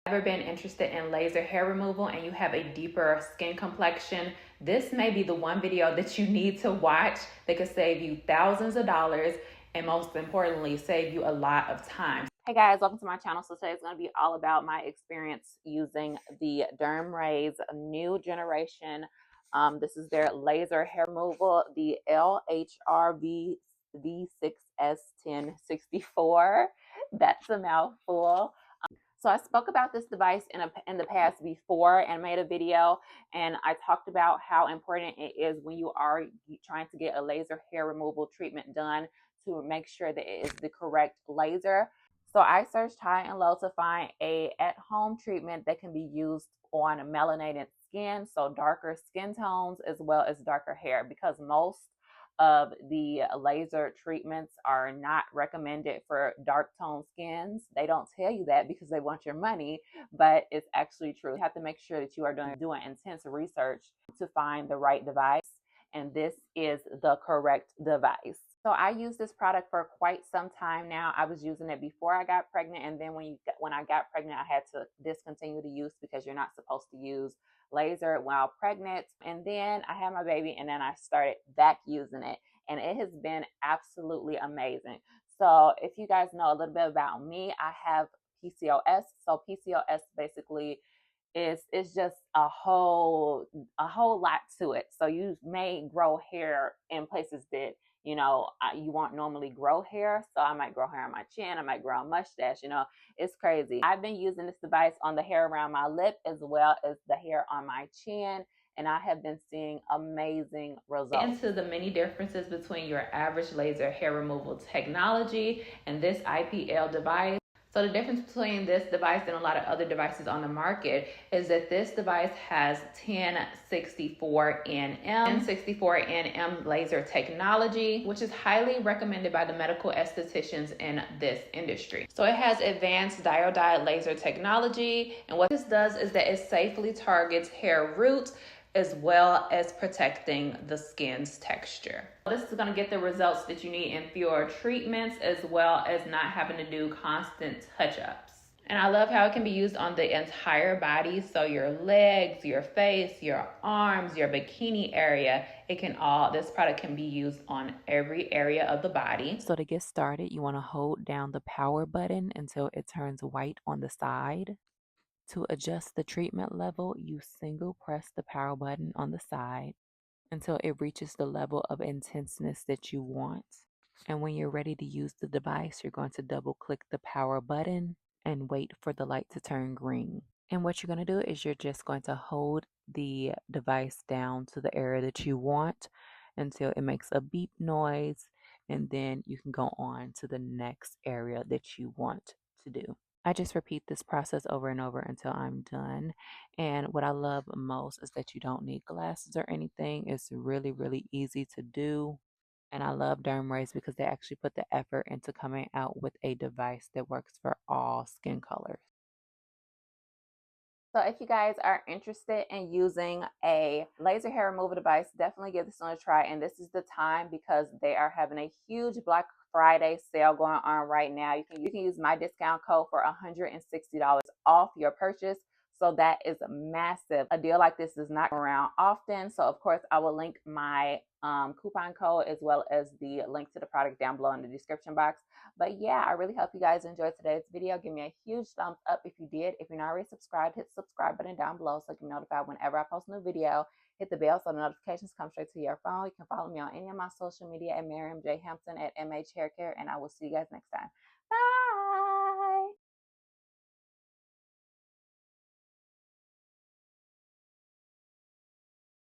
Ever been interested in laser hair removal and you have a deeper skin complexion, this may be the one video that you need to watch that could save you thousands of dollars and most importantly, save you a lot of time. Hey guys, welcome to my channel. So today is going to be all about my experience using the Dermrays new generation. This is their laser hair removal, the LHRV V6S1064. That's a mouthful. So I spoke about this device in the past before and made a video, and I talked about how important it is when you are trying to get a laser hair removal treatment done to make sure that it is the correct laser. So I searched high and low to find a at-home treatment that can be used on melanated skin, so darker skin tones as well as darker hair, because most of the laser treatments are not recommended for dark tone skins. They don't tell you that because they want your money, but it's actually true. You have to make sure that you are doing intense research to find the right device, and this is the correct device. So I use this product for quite some time now. I was using it before I got pregnant, and then when I got pregnant, I had to discontinue the use because you're not supposed to use laser while pregnant. And then I had my baby, and then I started back using it, and it has been absolutely amazing. So if you guys know a little bit about me, I have PCOS. So PCOS basically it's just a whole lot to it. So you may grow hair in places that you won't normally grow hair. So I might grow hair on my chin, I might grow a mustache. It's crazy. I've been using this device on the hair around my lip as well as the hair on my chin, and I have been seeing amazing results. Into the many differences between your average laser hair removal technology and this IPL device. So the difference between this device and a lot of other devices on the market is that this device has 1064nm laser technology, which is highly recommended by the medical estheticians in this industry. So it has advanced diode laser technology, and what this does is that it safely targets hair roots as well as protecting the skin's texture. This is going to get the results that you need in fewer treatments as well as not having to do constant touch-ups. And I love how it can be used on the entire body, so your legs, your face, your arms, your bikini area, this product can be used on every area of the body. So to get started, you want to hold down the power button until it turns white on the side. To adjust the treatment level, you single press the power button on the side until it reaches the level of intenseness that you want. And when you're ready to use the device, you're going to double click the power button and wait for the light to turn green. And what you're going to do is you're just going to hold the device down to the area that you want until it makes a beep noise, and then you can go on to the next area that you want to do. I just repeat this process over and over until I'm done. And what I love most is that you don't need glasses or anything. It's really, really easy to do. And I love Dermrays because they actually put the effort into coming out with a device that works for all skin colors. So if you guys are interested in using a laser hair removal device, definitely give this one a try. And this is the time because they are having a huge Black Friday sale going on right now. You can use my discount code for $160 off your purchase. So that is massive. A deal like this is not around often. So of course I will link my coupon code as well as the link to the product down below in the description box. But yeah, I really hope you guys enjoyed today's video. Give me a huge thumbs up if you did. If you're not already subscribed, hit the subscribe button down below so you can be notified whenever I post a new video. Hit the bell so the notifications come straight to your phone. You can follow me on any of my social media at Miriam J. Hampton at MH Hair Care, and I will see you guys next time. Bye.